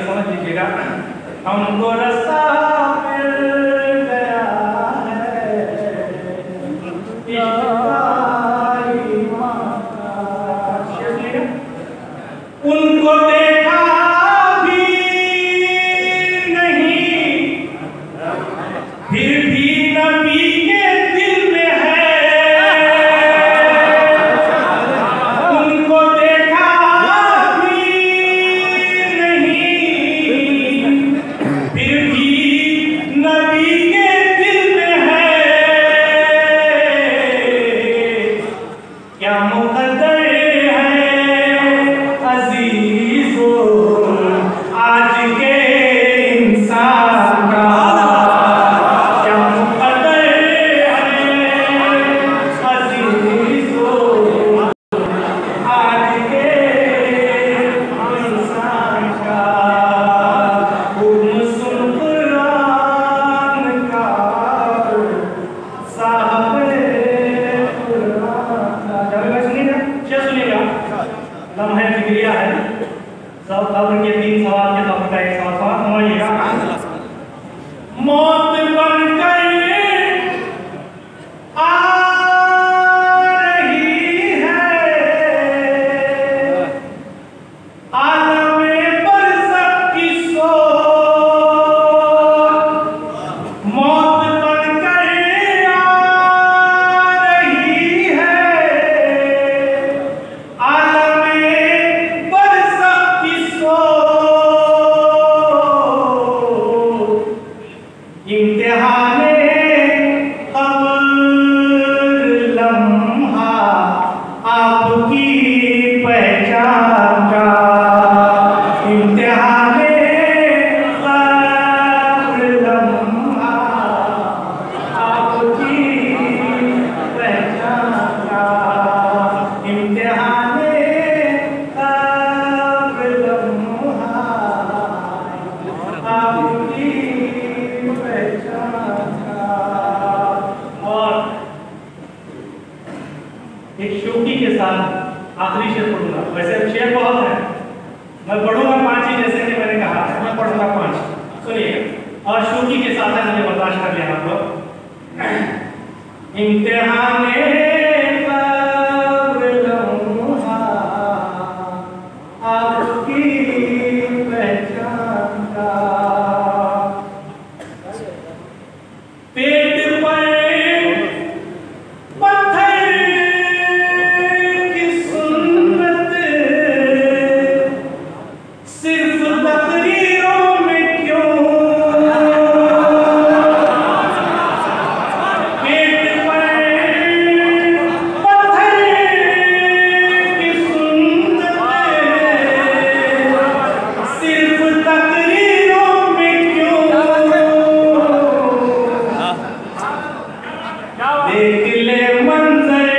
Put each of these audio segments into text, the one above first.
समझ लीजिएगा। हमको रास्ता मिल गया है, उनको देखा भी नहीं, फिर भी नबी के दिल में है। उनको देखा भी नहीं, फिर भी नबी के दिल में है। क्या मुकद्दर मौत बनकर आ रही है, आलमे बरज़ख की सोच। मौत बनकर आ रही है, आलमे बरज़ख की सोच। इम्तिहाने क़ब्र लम्हा आपकी पहचान का। इम्तिहाने क़ब्र लम्हा आपकी पहचान का। इम्तिहाने क़ब्र लम्हा आपकी और एक शौकी के साथ आखिरी शेर पढ़ूंगा। वैसे शेर बहुत है, मैं पढ़ूंगा 5 ही, जैसे कि मैंने कहा मैं पढ़ूंगा 5। सुनिए, और शौकी के साथ है, मुझे बर्दाश्त कर लेना आप लोग। इम्तिहाने क़ब्र लम्हा आपकी पहचान का। पेट पर पत्थर की सुन्नत सिर्फ तकरीरों में क्यों? पेट पर पत्थर की सुन्नत सिर्फ तकरीरों में क्यों? देख ले मंजर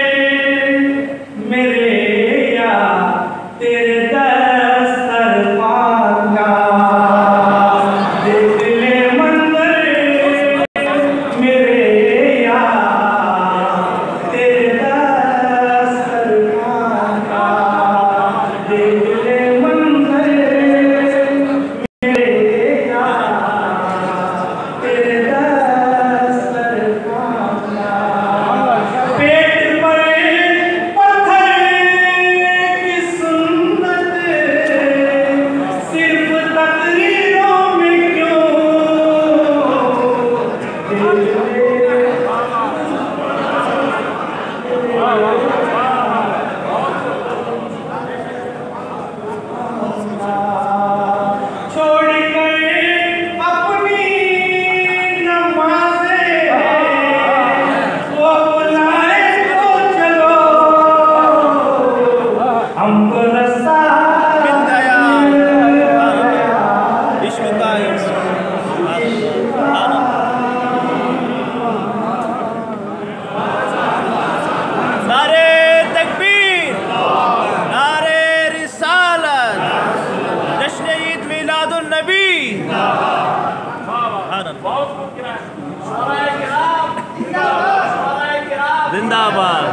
मेरे या तेरे दस्तरखान का। देख ले मंजर मेरे या तेरे दस्तरखान का। देख ले मंजर मेरे या तेरे दस्तरखान का। पेट पर पत्थर की सुन्नत सिर्फ तकरीरों में क्यों? छोड़कर अपनी नमाज़ें वो बुलाए तो चलो, हमको रास्ता मिल गया। इश्क़ का नारे तकबीर, नारे रिसालत, जश्न ईद मिलादुन नबी। जिंदाबाद।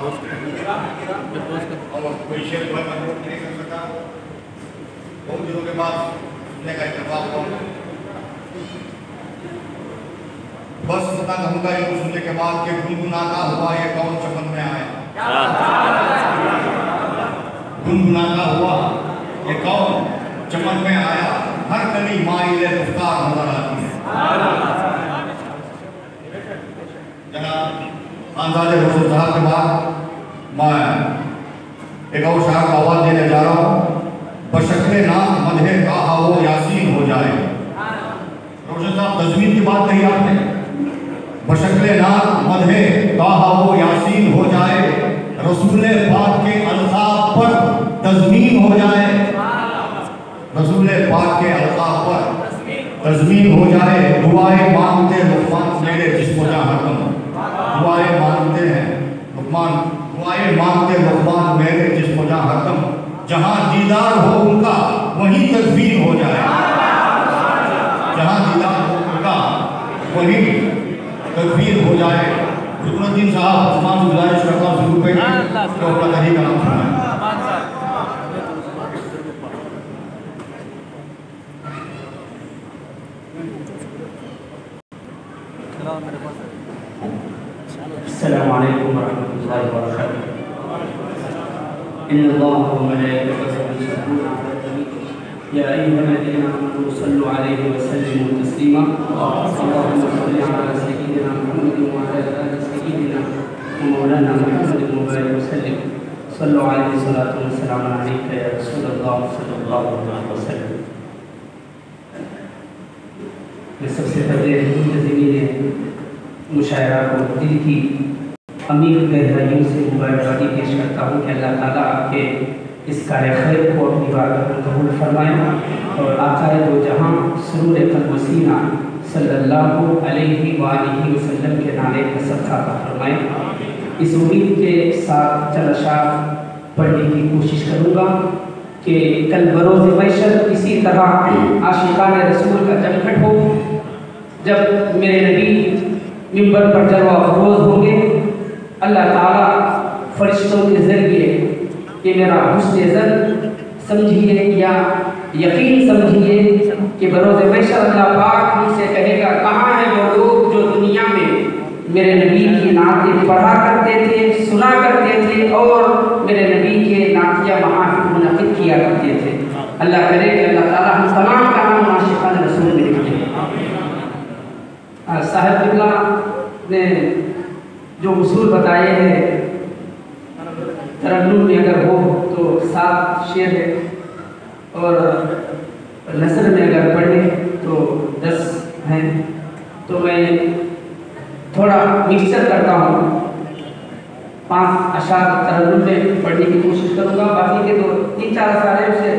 और कोई शेर जो है कंट्रोल नहीं कर सका, बहुत दिनों के बाद सुनने का इत्तेफाक हुआ। बस इतना कहूँगा ये सुनने के बाद कि गुनगुनाता हुआ ये कौन चमन में आया, गुनगुनाता हुआ ये कौन चमन में आया, हर कली माइले गुफ्तार नजर आती है। जनाब आज़ाद हुसैन साहब के बाद मैं एक और शायर को आवाज़ देने जा रहा हूँ। बशक्ले नाम मधे कहा वो यासीन हो जाए। रोशन साहब तज़मीन की बात कही आपने, बशक्ले नाम मधे कहा वो यासीन हो जाए, रसूल पाक के अल्ताफ पर तज़मीन हो जाए, रसूल पाक के अल्ताफ पर तज़मीन हो जाए। दुआएं मांगते लुक़मान मेरे जिस्म जहाँ हरदम, दुआएं मांगते हैं लुक़मान, दुआएं मांगते लुक़मान मेरे जिस्म जहाँ हरदम, जहाँ दीदार हो उनका वहीं तकबीर हो जाए, जहाँ दीदार हो उनका वहीं तकबीर हो जाए। रुकनुद्दीन साहब उस्मान से गुजारिश करता हूँ शुरू पे तो अपना कहीं का नाम सुनाए। अस्सलामु अलैकुम वरहमतुल्लाहि वबरकातुहू। इन्नल्लाह व मलाइकतहु युसल्लूना अला नबी या अय्युहल्लज़ीना आमनू सल्लु अलैहि व सल्लिमू तस्लीमा। अल्लाहुम्मा सल्लि अला सय्यिदिना मुहम्मदिन व अला आलि सय्यिदिना मौलाना मुहम्मदिन व बारिक व सल्लिम। सल्लु अलैहि सलातु व सलामु अलैका या रसूलल्लाह सल्लल्लाहु अलैहि वसल्लम। मैं सबसे पहले ज़मीन मुशायरा को दिल की अमीर गहराइयों से मुबारकबादी पेश करता हूँ कि अल्लाह ताला आपके इस कार्य खैर को अपनी बारगाह में कबूल फरमाए और आकाए दो जहाँ सुरूर क़ल्ब व सीना सल्लल्लाहु अलैहि वसल्लम के नाले का सदका अता फरमाए। इस उम्मीद के साथ चंद अशआर पढ़ने की कोशिश करूँगा कि कल बरोज़ महशर इसी तरह आशिकान रसूल का जमघट हो, जब मेरे नबी मिंबर पर जलवा अफरोज़ होंगे। अल्लाह ताला फरिश्तों के ज़रिए कि मेरा हुस्न ज़न समझिए या यकीन समझिए कि बरोज़ महशर अल्लाह पाक हमसे कहेगा कहाँ हैं वो लोग जो दुनिया में मेरे नबी की नातें पढ़ा करते थे, सुना करते थे और मेरे नबी के नातिया महाफिल मुनक़िद किया करते थे। अल्लाह करे कि अल्लाह ताला हम तमाम का नाम आशिक़ान रसूल में लिखे। साहिब क़िबला ने जो उसूल बताए हैं, तरन्नुम में अगर हो तो 7 शेर है और नसर में अगर पढ़े तो 10 हैं। तो मैं थोड़ा मिक्सचर करता हूँ, 5 अशार तरन्नुम में पढ़ने की कोशिश करूँगा, बाकी के तो 3-4 अशार है उसे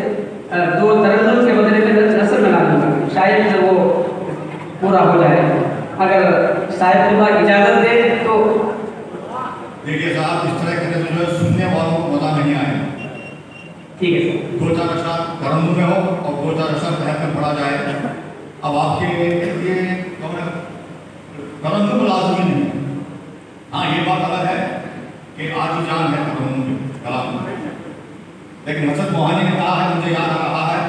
2 तरन्नुम के बदले में नसर में ला दूँगा, शायद वो पूरा हो जाए। अगर साहिब खुदा इजाज़त दे तो देखिए साहब, इस तरह करने से जो है सुनने वालों को मज़ा नहीं आएगा। ठीक है सर। 2-4 अशार तरन्नुम में हो और 2-4 अशार तहत में पढ़ा जाए। अब आपके लिए तरन्नुम लाज़मी नहीं है। हाँ, ये बात अलग है कि आजी जान है तरन्नुम में कलाम में, लेकिन हज़रत मोहानी ने कहा है, मुझे याद आ रहा है,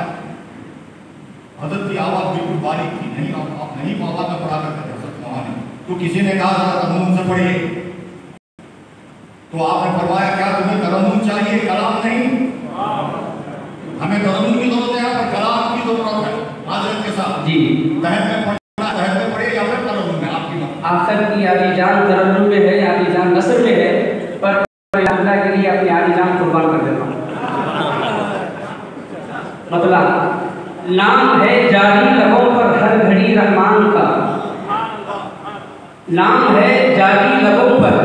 हज़रत की आवाज़ बिल्कुल बारीक थी, नहीं आप नहीं आवाज़ में पढ़ा करते हज़रत मोहानी। तो किसी ने कहा ज़रा तरन्नुम से पढ़िए, तो आपने फरमाया क्या तुम्हें तरन्नुम चाहिए, कलाम नहीं? हमें तरन्नुम की जरूरत है और कलाम की जरूरत है। हाज़िर के साथ जी तहत में पढ़ना, तहत में पढ़िए या फिर तरन्नुम में, आपकी बात। आखिर की आदि जान तरन्नुम में है, आदि जान नसर में है, पर अल्लाह के लिए अपनी आदि जान कुर्बान कर देता हूँ। मतलब नाम है जारी लबों पर हर घड़ी रहमान का, नाम है जारी लबों पर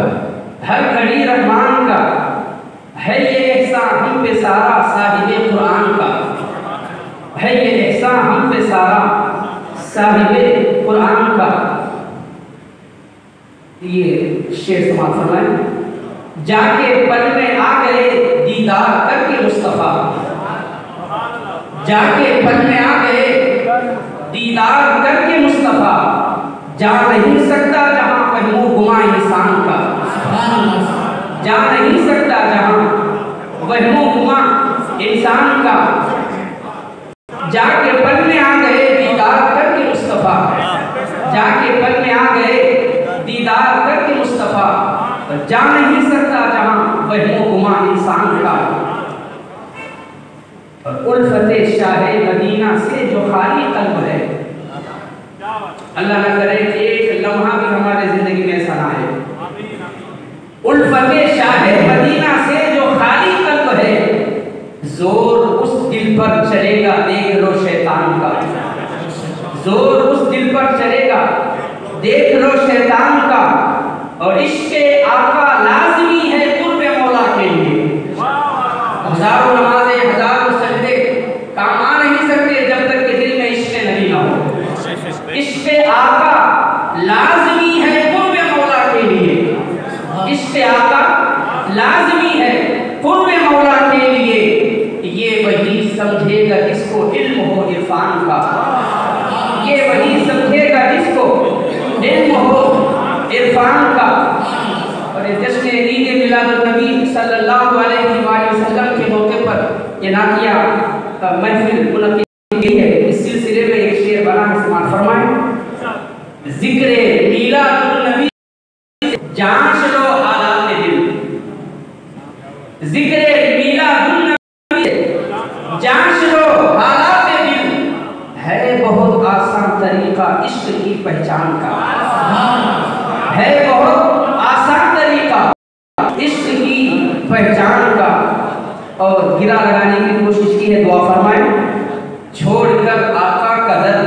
हर घड़ी रहमान का, है ये एहसान हम पे सारा साहिबे कुरान का, है ये एहसान हम पे सारा साहिबे कुरान का। ये शेर समाप्त फरमाएं। जाके पल में आ गए दीदार करके मुस्तफ़ा, जाके पल में आ गए दीदार करके मुस्तफ़ा, जा नहीं सकता जहाँ पहलू गुमा इंसान का, जा नहीं इंसान का, जाके पल में आ गए दीदार करके मुस्तफा, जाके पल में आ गए दीदार करके मुस्तफा, जा नहीं सकता जहां वहमो गुमा इंसान का। और उल्फते शाहे मदीना से जो खाली कल्ब है, अल्लाह न करे एक लम्हा भी हमारे जिंदगी में ऐसा ना आए। उल्फते शाहे मदीना से जो खाली कल्ब है, जोर उस दिल पर चलेगा देख लो शैतान का, जोर उस दिल पर चलेगा देख लो शैतान का। और इश्क़े आका लाज़मी है कुर्बे मौला के लिए। हजारों नमाजें हजारों सजदे काम आ नहीं सकते जब तक कि दिल में इश्क़े नबी ना हो। इश्क़े आका लाज़मी है कुर्बे मौला के लिए, इश्क़े आका लाज़मी है कुर्बे मौला के लिए। ये वही समझेगा जिसको इल्म हो इरफान का, ये वही समझेगा जिसको इल्म हो इरफान का। और जश्न ईद मिलादुन्नबी सल्लल्लाहु अलैहि वसल्लम के मौके पर ये नातिया महफिल मुनक्किद की है। इस सिलसिले में एक शेर बना है, समाअत फरमाएं। जिक्रे मिलादुन्नबी जांच लो हालात दिल, जिक्रे मिलादुन्नबी जांच लो हालात दिल, है बहुत आसान तरीका इश्क की पहचान का, है बहुत आसान तरीका इश्क की पहचान का। और गिरा लगाने की कोशिश की है, दुआ फरमाएं। छोड़कर आका कदर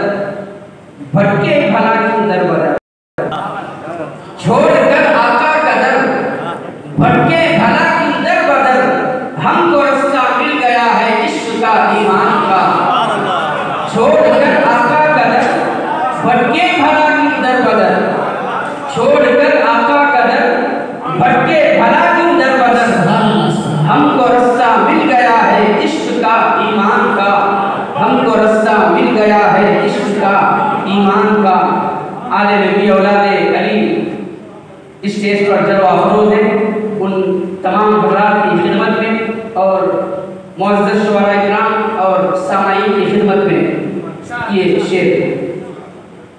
भटके भला क्यों दर बदर, छोड़कर आका कदर भटके भला क्यों दर बदर, हमको रास्ता मिल गया है इश्क का ईमान का। छोड़कर आका कदर भटके भला क्यों दर बदर, छोड़कर आका कदर भटके भला क्यों दर बदर, हमको रास्ता मिल गया है इश्क का ईमान का, हमको रास्ता मिल गया है इश्क का ईमान का। आले नबी औलादे अली स्टेज पर जलवा अफरोज हैं, उन तमाम हज़रात की खिदमत में और मुअज़्ज़ज़ शुअरा इकराम और सामाईन की खिदमत में ये शेर।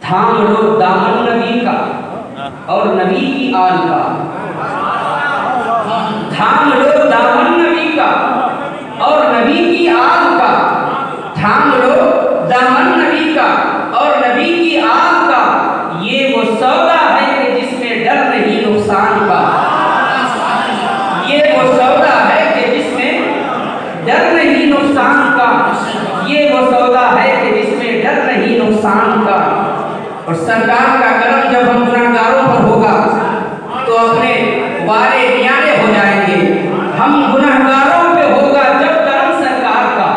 थाम लो दामन नबी का और नबी की आल का, थाम लो दामन नबी का और नबी की आल का, थाम लो दामन नबी का और नबी की आल का। ये वो सौदा है कि जिसमें डर नहीं नुकसान का, ये वो सौदा है कि जिसमें डर नहीं नुकसान का, ये वो सौदा है कि जिसमें डर नहीं नुकसान का। और सरकार का करम जब हम गुनाहगारों पर होगा तो अपने वारे न्यारे हो जाएंगे। हम गुनाहगारों पे होगा जब करम सरकार का,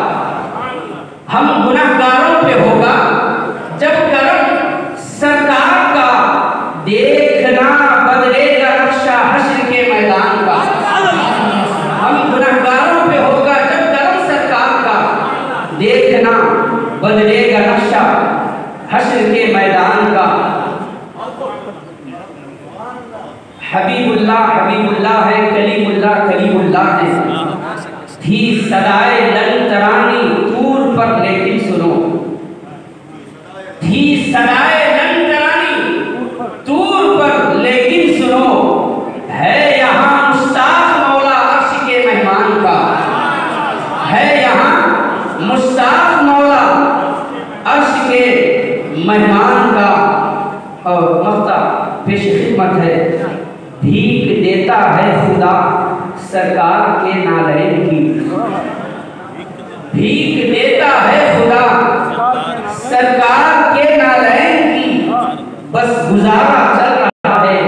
हम गुनाहगारों पे होगा जब करम सरकार का। देखना बदलेगा नक्शा हश्र के मैदान का, हम गुनाहगारों पे होगा जब करम सरकार का। देखना बदलेगा नक्शा हश्र के मैदान का। हबीबुल्लाह हबीबुल्लाह है, कलीमुल्लाह कलीमुल्लाह है। थी सदाए लन तरानी तूर पर लेकिन सुनो, थी सदाए लन तरानी तूर पर लेकिन सुनो, है यहाँ मुश्ताक मौला अर्श के मेहमान का, है यहाँ मुश्ताक मौला अर्श के मेहमान का। और मफ्ता पेश खिदमत है। भीख देता है खुदा सरकार के नालैन की, भीख देता है खुदा सरकार के नालैन की। बस गुजारा चल रहा है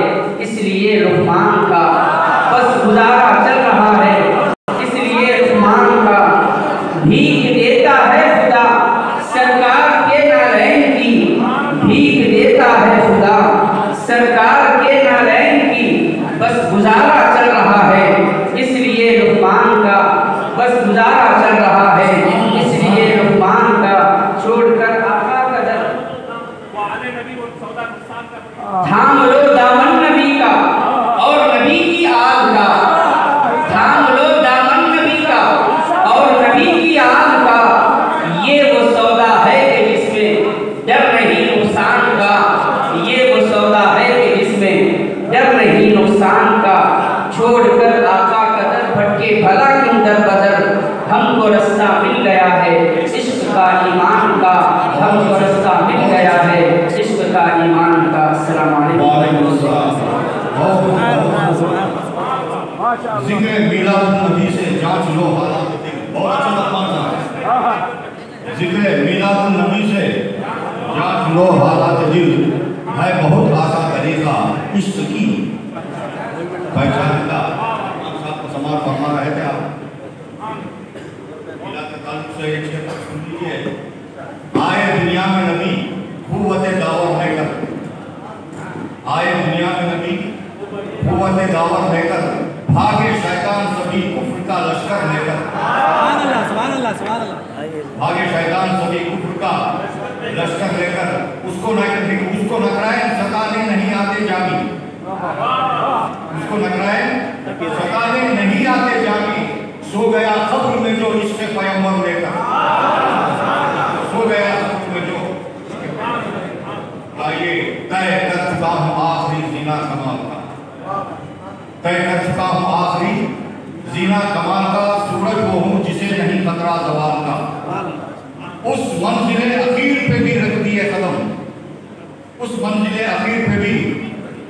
इसलिए लुक़मान का, बस गुजारा चल रहा है इसलिए लुक़मान का। भीख देता है खुदा सरकार के नालैन की, भीख देता है खुदा सरकार के नालैन की। बस गुजारा चल रहा है इसलिए लुक़मान का, बस गुजारा चल रहा है इसलिए लुक़मान का। छोड़कर आका कदर थाम लो दामन नबी का और नबी की आल का, थाम लो दामन नबी का और नबी की गुलिस्तान का, छोड़कर आका कदर भटके भला क्यों दर बदर, हमको रास्ता मिल गया है इश्क का ईमान का, हमको रास्ता मिल गया है इश्क का ईमान का। अस्सलाम वालेकुम। जिक्र मिलाद नबी से जांच लो हालात दिल। बहुत अच्छा लफ्ज़ है। जिक्र मिलाद नबी से जांच लो हालात दिल, है बहुत आसान तरीका इश्क की पहचान का। साहब को समाज फरमा रहे थे आप मिलाद के ताल्लुक से एक शेर सुन लीजिए। आए दुनिया में नबी कुव्वत दावत लेकर, आए दुनिया में नबी कुव्वत दावत लेकर, भागे शैतान सभी कुफ्र का लश्कर लेकर। सुभान अल्लाह, सुभान अल्लाह। भागे शैतान सभी कुफ्र का लश्कर लेकर, उसको नकराए सताने नहीं आते जामी, उसको नकराए सताने नहीं आते जामी। सो गया खब्र में जो इश्क़ पैगंबर लेकर, सो गया खब्र में जो। आइए तय कर चुका हूँ आखिरी जीना कमाल का, तय कर चुका हूँ आखिरी जीना कमाल का। सूरज वो हूँ जिसे नहीं खतरा ज़वाल का, उस मंजिले अखीर पे भी रख दिए कदम, उस मंजिले अखीर पे भी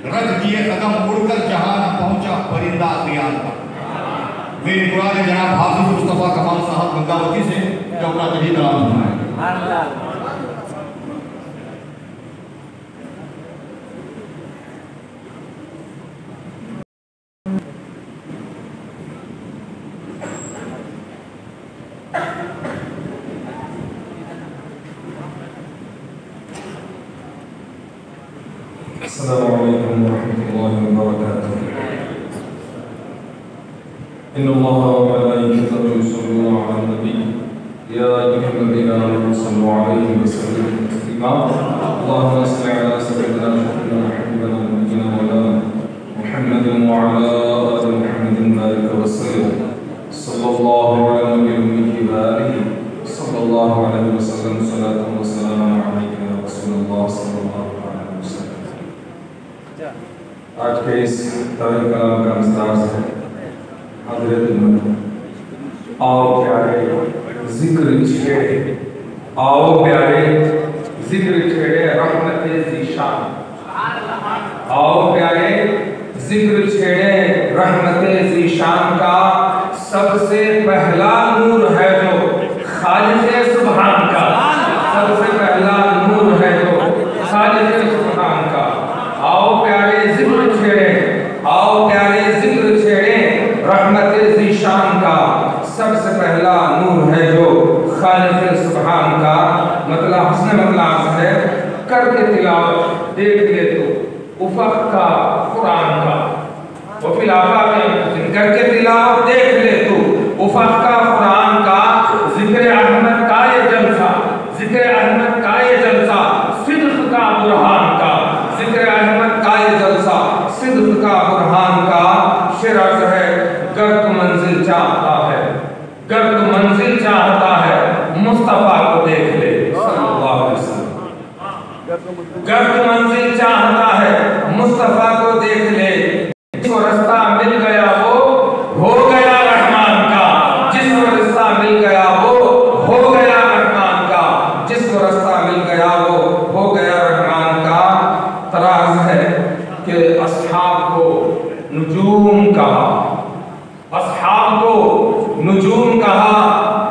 रख दिए कदम। उड़कर जहां न पहुंचा परिंदा क़याम का। मेरी दुआ है जनाब हाफिज मुस्तफ़ा कमाल साहब गंगावती से जो अपना तभी कलाम सुनाए। अस्सलामुअलैकुम वरहमतुल्लाहि वबरकातुह। इन्नल्लाह व मलाइकतहु युसल्लूना अलन नबी या अय्युहल्लज़ीना आमनू सल्लु अलैहि व सल्लिमू तस्लीमा। अल्लाहुम्मा सल्लि अला सय्यिदिना मुहम्मदिन व हबीबिना नबियिना मौलाना मुहम्मदिन व अला आलि मुहम्मदिन बारिक व सल्लिम। सल्लल्लाहु अला नबिय्यिल उम्मी व आलिहि सल्लल्लाहु अलैहि व सल्लम। सलातु व सलामु अलैका या रसूलल्लाह सल्लल्लाहु अलैहि वसल्लम। आज के इस तारीख कलाम का विस्तार से हज़रत आओ प्यारे जिक्र छेड़े, आओ प्यारे जिक्र छेड़े रहमत ज़ीशान, आओ प्यारे जिक्र छेड़े रहमत ज़ीशान का। सबसे पहला नूर है जो खालिक़े सुभान का, सबसे पहला नूर है जो खालिक़े सुभान का। आओ प्यारे जिक्र छेड़े, आओ प्यारे जिक्र छेड़े रहमत ज़ीशान का। सबसे पहला नूर है जो खालिक़े सुभान का। मतलब हस्न मतलब है करके तिलावत देख ले तो उफ़क़ का कुरान का, वो फिर आफाक़ करके तिलावत देख ले तो उफ़क़ का कुरान का। ज़िक्र अहमद का ये जलसा, ज़िक्र अहमद का ये जलसा सिद्क़ का बुरहान का, ज़िक्र अहमद का ये जलसा सिद्क़ का बुरहान का। शिरज़ है गर तू मंजिल चाहता है, गर तू मंजिल चाहता है मुस्तफ़ा को देख ले सल्लल्लाहु अलैहि वसल्लम। गर तू मंजिल चाहता है मुस्तफ़ा को देख ले, जिसको रास्ता मिल गया वो हो गया रहमान का, जिसको रास्ता मिल गया वो हो गया रहमान का, जिसको रास्ता मिल गया वो हो गया रहमान का। तराज है कि अस्हाब को नुजूम कहा, अस्हाब को नुजूम कहा,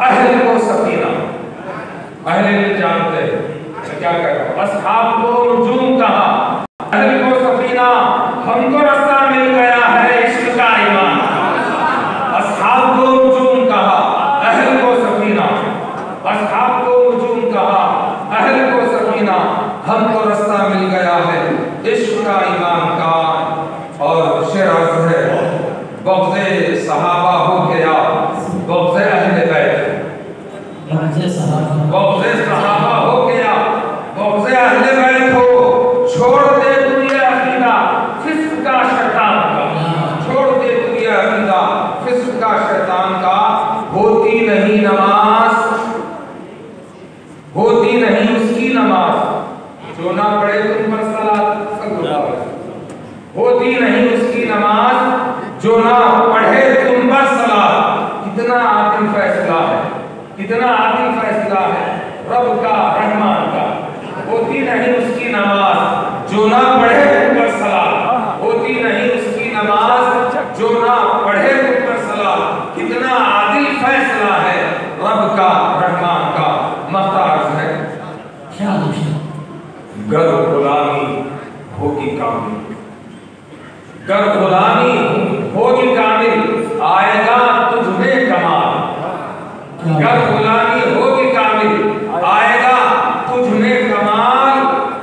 अहल को सफीना। अहल जानते क्या कर रहा हूं, अस्हाब को नुजूम कहा, अहल को सफीना। हमको रास्ता मिल गया है इश्क का ईमान का। अस्हाब को नुजूम कहा, अहल को सफीना, अस्हाब को नुजूम कहा, अहल को सफीना। हमको रास्ता मिल गया है इश्क का ईमान का। और शिराज है बग़्ज़े सहाबा हो गया, बग़्ज़े अहले बैत, बग़्ज़े सहाबा हो गया, बग़्ज़े अहले बैत हो। छोड़ दे तू ये अक़ीदा फिस्क़ का शैतान का, छोड़ दे तू ये अक़ीदा फिस्क़ का शैतान का। होती नहीं नमाज, होती नहीं उसकी नमाज, जो ना पढ़े तुम पर सलात सल्लल्लाहु अलैहि वसल्लम। होती नहीं उसकी नमाज जो ना पढ़े मुझ पर सलाह, कितना आदिल फैसला है रब का रहमान का मख्तार है। क्या गर गुलामी होगी कामिल, गर गुलामी होगी कामिल, आएगा तुझमें कमाल। गर गुलामी होगी कामिल, आएगा तुझमें कमाल।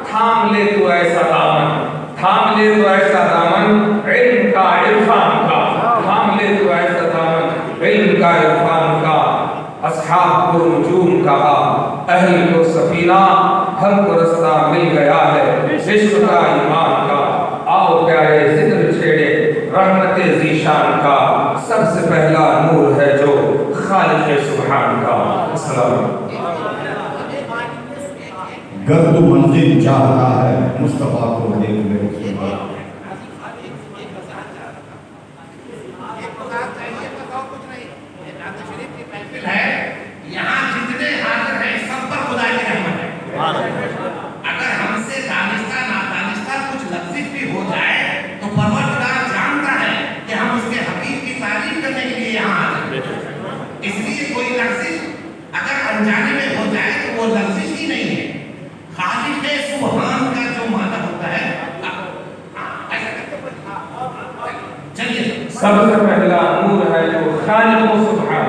थाम ले तू ऐसा दामन, थाम ले तू ऐसा दामन इल्म का इरफान का, थाम ले तू ऐसा दामन इल्म का इरफान का। अस्हाब को नजूम कहा, अहल को सफीना, हमको रास्ता मिल गया है इश्क का ईमान का। आओ प्यारे जिक्र छेड़े रहमत ज़ीशान का, सबसे पहला नूर है जो खालिक़ सुब्हान का। अस्सलाम। गर्द मंजिल चाहता है मुस्तफा को देख ले उसके बाद। यहाँ जितने हाजिर हैं सब पर खुदा की रहमत है। अगर हमसे दानिस्ता नादानिस्ता कुछ लफ्ज़ भी हो जाए तो परवरदिगार जानता है कि हम उसके हबीब की तारीफ करने के लिए यहाँ आए हैं। इसलिए कोई लफ्ज़ अगर अनजाने में हो जाए तो वो लफ्ज़ ही नहीं है। खालिक़ सुब्हान का जो माना होता है, चलिए सबसे पहला नूर है जो खालिक़ सुब्हान।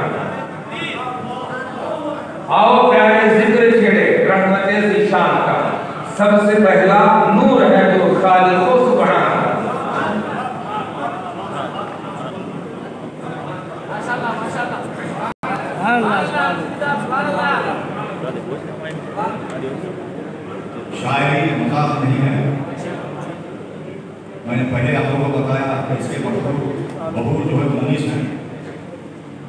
आओ प्यारे जिक्र छेड़े रहमत ज़ीशान का, सबसे पहला नूर है जो खालिक़ सुब्हान का। शायरी मजाक नहीं है। मैंने पहले आप लोगों को बताया कि इसके बहूर जो है 19 है।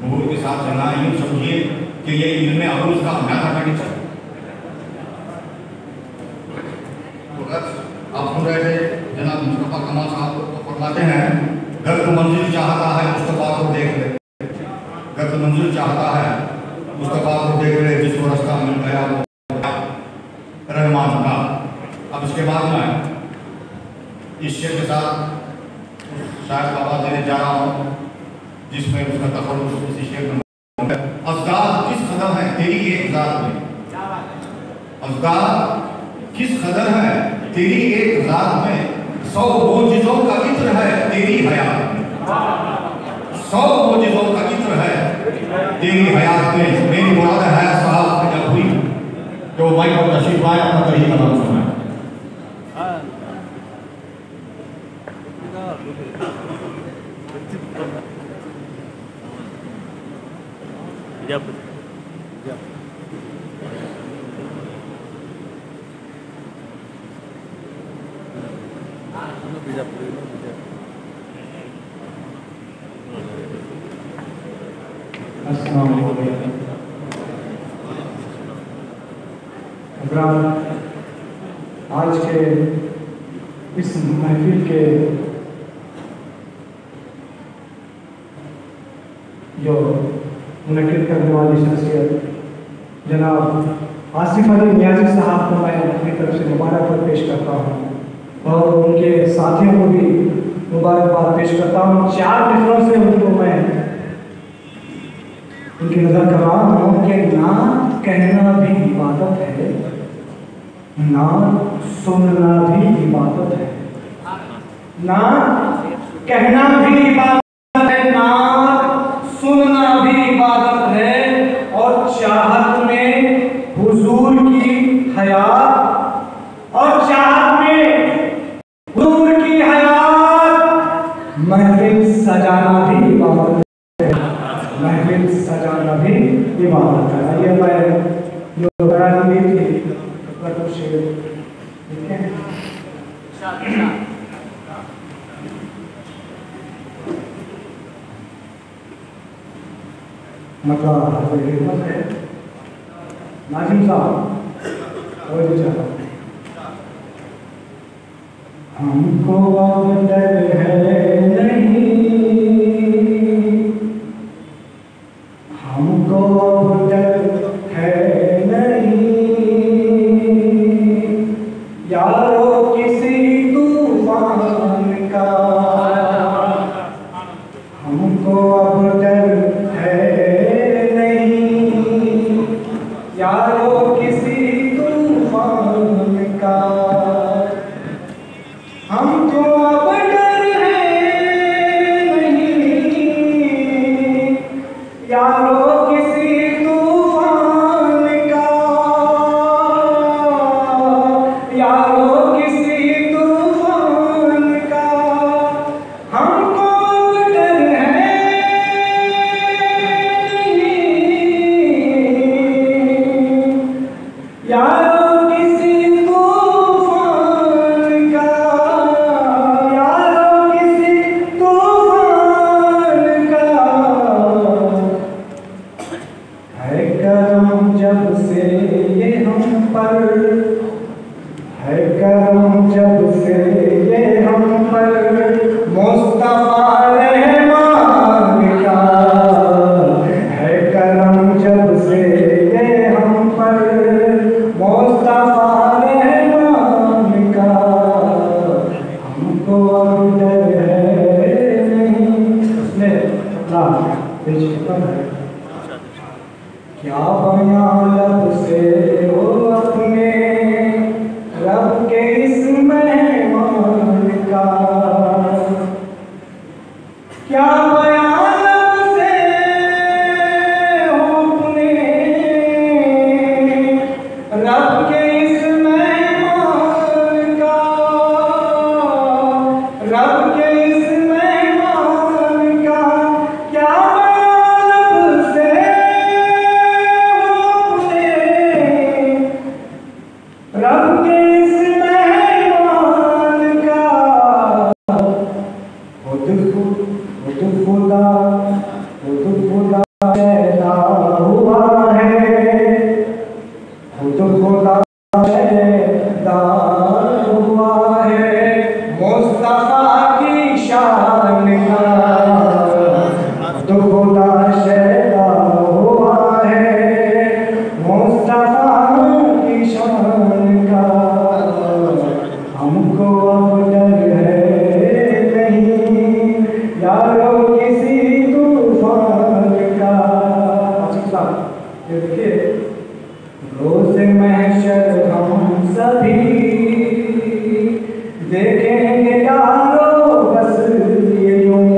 बहूर के साथ चलना यूँ समझिए कि ये इल्म अरूज का मैथमेटिक्स है। तो आप सुन रहे थे जनाब मुस्तफा कमाल साहब को फरमाते हैं, गर्द मंजिल चाहता है मुस्तफा को देख ले, गर्द मंजिल चाहता है मुस्तफा को देख ले, जिसको रास्ता मिल गया वो रहमान का। अब इसके बाद मैं इस शेर के साथ शायद आवाज देने जा रहा हूँ जिसमें उसका तफर्रुज़ इसी शेर में। अज़गार किस कदर है तेरी एक ज़ात में, अज़गार किस कदर है तेरी एक ज़ात में, 100 मोजिज़ों का इत्र है तेरी हयात में, 100 मोजिज़ों का इत्र है तेरी हयात में। मेरी मुराद है साहब जब हुई तो माइक पर तशरीफ लाए, अपना तरीका नाम सुनाए। आज के इस महफिल के जो मुनक्किद करने वाली शख्सियत जनाब आसिफ अली नियाज़ी साहब को मैं अपनी तरफ से मुबारकबाद पेश करता हूँ और उनके साथियों को भी मुबारकबाद पेश करता हूँ। 4 मित्रों से उनको मैं उनकी नज़र कर रहा हूँ कि ना कहना भी इबादत है, ना सुनना भी इबादत है, ना कहना भी इबादत है, ना सुनना भी इबादत है। और चाहत में हुजूर की हयात, और चाहत में हुजूर की हयात, महफिल सजाना भी इबादत है, महफिल सजाना भी इबादत है। आइए मैं जो बता दी थी मतलब है नाजिम साहब और हमको डर है नहीं, हमको डर है नहीं, यारो किसी तूफान का, हमको अब डर है नहीं यारो किसी तूफान का, हमको अब डर है नहीं यारो किसी तूफान का, यारो किसी तूफान का, हमको डर है नहीं यारो किसी तूफान का, यारो किसी तूफान का। है करम जब से ये हम पर, है करम जब से ये हम पर मुस्तफा रहमान का, है करम जब से ये हम पर मुस्तफा रहमान का, हमको अब डर है नहीं। उसने क्या बयां लब से हो अपने रब के इस मेहमान का, क्या बयां लब से हो अपने रब के इस मेहमान का, रब के इस मेहमान का, क्या बयां लब से रब के इस मेहमान का। खुद खुदा पैदा हुआ है, खुद खुदा पैदा हुआ है मुस्तफा की शान का, खुद खुदा पैदा हुआ है मुस्तफा की शान का, हमको अब डर है नहीं यारो किसी तूफान का। अच्छा ये देखिए, रोज़ महशर हम सभी देखेंगे यारो बस ये यूं,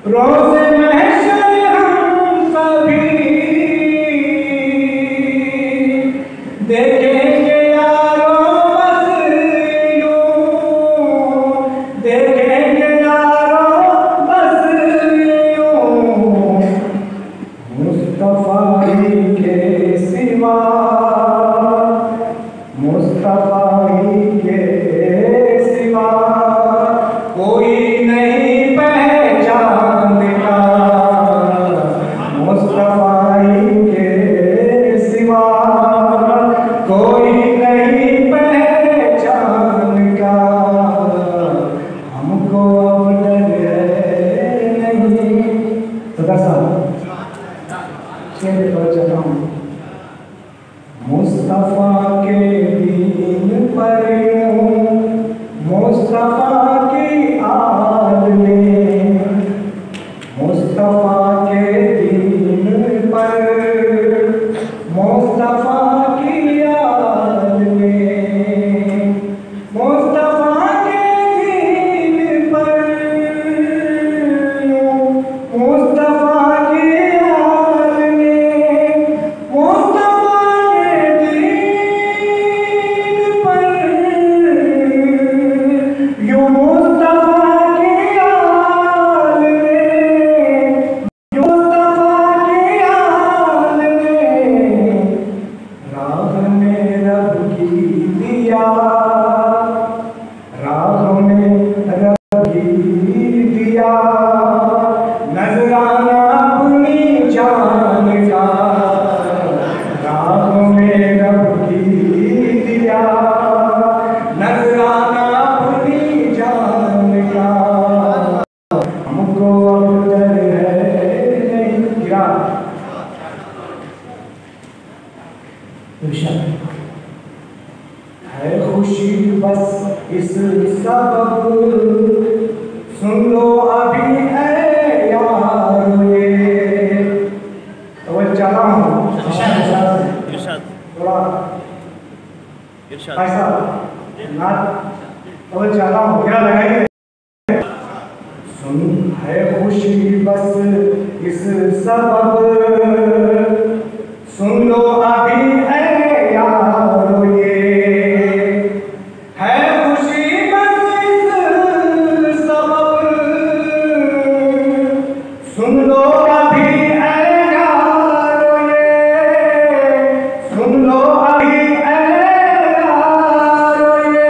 रोज़ महशर हम सभी देखेंगे यारो बस यूं, देखेंगे यारो बस यूं, मुस्तफा ही के सिवा, मुस्तफा ही के सिवा कोई नहीं पहचानता, मुस्तफा ही के सिवा कोई नहीं पहचान का, हमको अब डर है नहीं। सदा साहब शेर पर चलता हूँ। मुस्तफा के दीन पर यूं, मुस्तफा की आल में, मुस्तफा के दीन पर मुस्तफा की आल में, मुस्तफा के दीन पर मुस्तफा की आल में, मुस्तफा के दीन पर यूं मुस्तफा की आल में, मुस्तफा की आल में, राह में रब की दिया, राह में रब की दिया, नजराना अपनी जान का, राह में रब की दिया, नजराना अपनी जान का, हमको अब डर है नहीं। गिरा है खुशी बस इस सबब, सुन लो अभी है है खुशी बस इस सबब, सुन लो अभी है यारो ये, है खुशी बस इस सबब, सुन लो अभी है यारो ये, सुन लो अभी है यारो ये,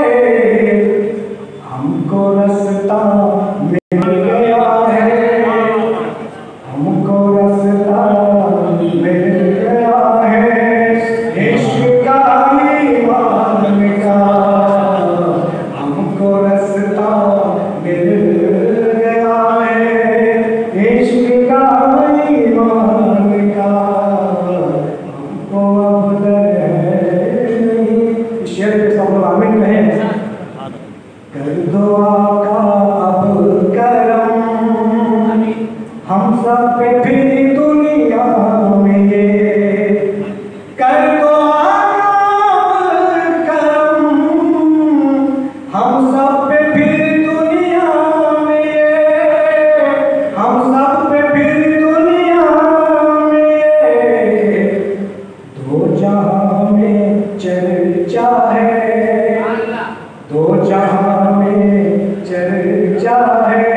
हमको रास्ता मिल गया है, हमको रास्ता मिल गया है, इश्क का ईमान का, हमको रास्ता मिल गया है, इश्क का ईमान का, हमको अब डर है नहीं। शेर के सब लोग आमीन कहें। कर दो आका अब करम, हम सब पे फिर दुनिया में ये, कर दो आका अब करम, हम सब पे फिर दुनिया में ये, हम सब पे फिर दुनिया में ये, दो जहां में चर्चा है, दो जहां में चर्चा है,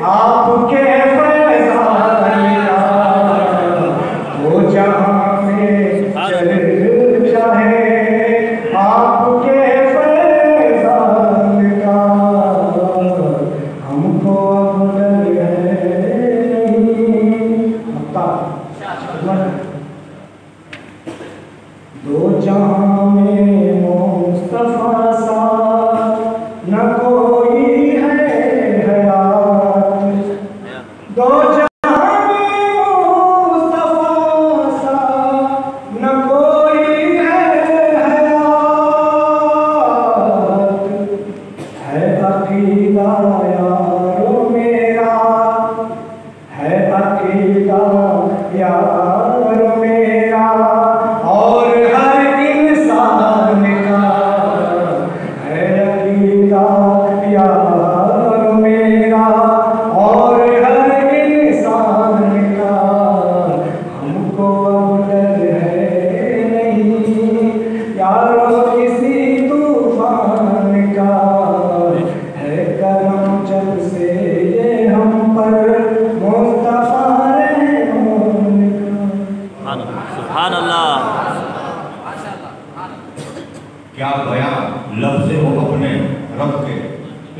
आपके फैज़ान का, दो जहां में चर्चा है, आपके फैज़ान का, हमको अब डर है नहीं। दो जहां में मुस्तफा सा न कोई है हयात, दो जहां में मुस्तफा सा न कोई है हयात, है अकीदा यारो मेरा, है अकीदा यारो मेरा, और हर इंसान का है अकीदा यारो मेरा, और हर इंसान का, हमको अब डर है नहीं यारो किसी तूफान का, है करम जब से ये हम पर मुस्तफा रहमान का। सुभान अल्लाह। क्या बयां लफ्ज़ हो अपने रब के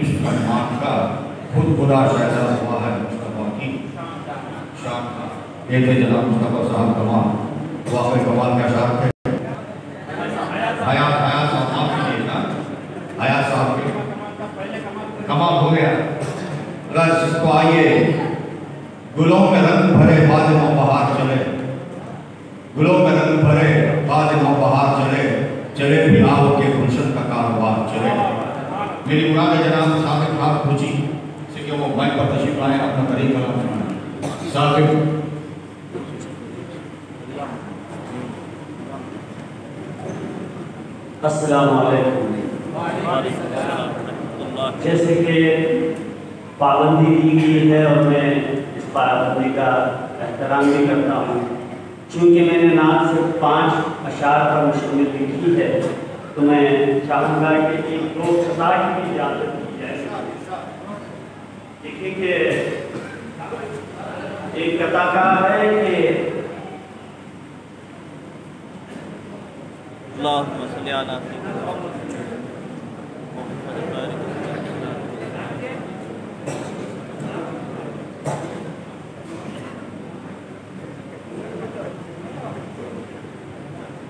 इस फरमान का, खुद खुदा शहदा हुआ है मुस्तफा की शान का। ये थे जनाब मुस्तफा साहब कमाल, वाकई कमाल का शान थे। हयात साहब माफ कीजिएगा, हयात साहब के कमाल हो गया। अगर इसको आइए, गुलों में रंग भरे बाद में बहार चले, गुलों में रंग भरे बाद में बहार चले, चले भी आओ के गुलशन का कारोबार चले। मेरी मुराद है जनाब साबिक खान पूछी से कि वो माइक पर तशरीफ लाए, अपना करीब कलाम सुनाए। साबिक अस्सलाम वालेकुम। जैसे कि पाबंदी दी गई है और मैं इस पाबंदी का एहतराम भी करता हूँ, चूँकि मैंने नात सिर्फ 5 अशार पर मुश्तमिल लिखी है, तो मैं चाहूँगा कि एक दो खता की भी इजाज़त की जाए। देखिए कि एक कथाकार है कि अल्लाहुम्मा सल्ली अला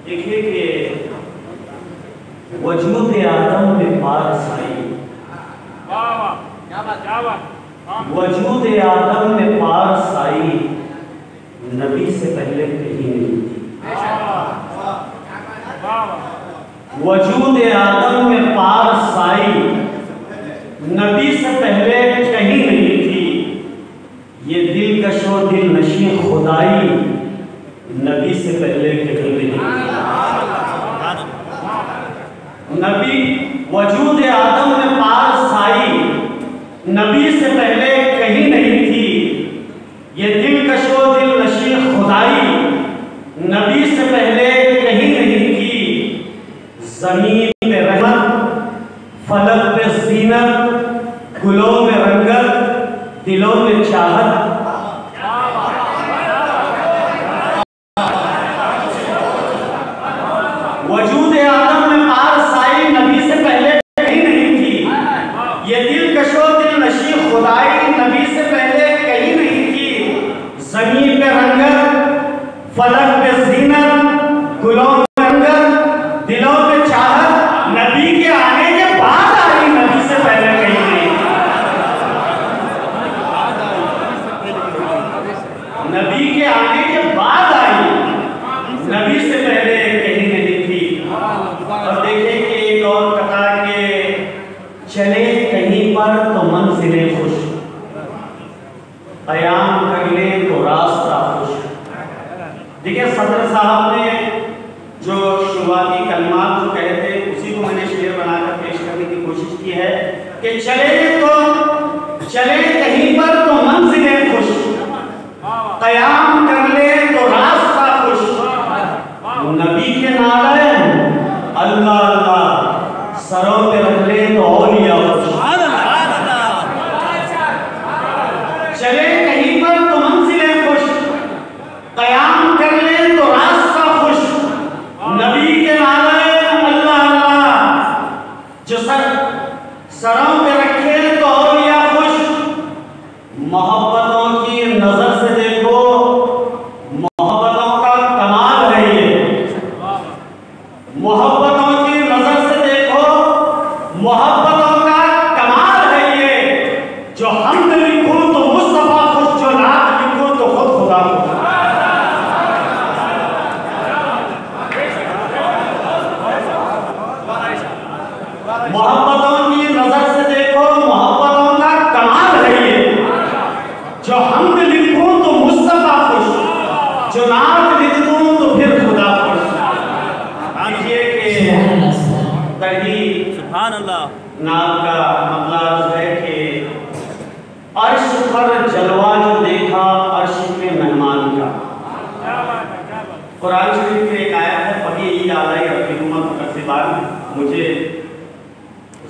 देखिए कि वजूद आदम में पारसाई, वजूद आदम में पारसाई नबी से पहले कहीं नहीं थी। वजूद आदम में पारसाई नबी से पहले कहीं नहीं थी। ये दिलकशो दिल नशी खुदाई नबी से पहले कहीं नहीं थी। नबी वजूद आदम में पारसाई नबी से पहले कहीं नहीं चाहत, वजूद आदम में पारसाई नबी से पहले कहीं नहीं थी। ये दिल कशो दिल नशी खुदाई नबी से पहले कहीं नहीं थी। जमीन पे रंगत, फलक पे जीनत, गुलों पे रंगत, दिलों पे चाहत नबी के आने के बाद आई, नबी से पहले कहीं नहीं। नबी के आने के बाद आई, नबी से पहले कहीं नहीं थी। और देखें कि एक और कथा के चले कहीं पर तो मंजिले खुश, कयाम कर ले तो रास्ता खुश। देखिए सदर साहब ने जो शुरुआती कलमात जो कहे थे उसी को मैंने शेर बनाकर पेश करने की कोशिश की है कि चले कहीं पर तो मंजिले खुश, कयाम कर ले तो रास्ता खुश। नबी के नारे अल्लाह अल्लाह सरों पे रख ले तो औलिया खुश। चले कहीं पर तो मंजिले खुश, कयाम कर ले तो रास्ता खुश। नबी के नारे अल्लाह अल्लाह जो सरों पे रखे तो औलिया खुश। मोहब्बतों की नजर से देखो, मोहब्बतों का कमाल है ये। मोहब्बतों की नजर से देखो, मोहब्बतों का कमाल है ये। जो हमद लिखूं तो मुस्तफा खुश, जो नात लिखूं तो खुद खुदा खुश। मोहब्बतों की नजर से देखो, मोहब्बतों का कमाल है ये। जो हमद लिखूं तो मुस्तफा खुश, जो नात लिख दूं तो फिर खुदा खुश। देखिए कि तरहीब सुभान अल्लाह नाम का मतलब है कि अर्श पर जलवा जो देखा अर्श के मेहमान का। कुरान शरीफ में एक आयत है, पढ़ी ईद आलाई रब्बिकुम कसिबान। मुझे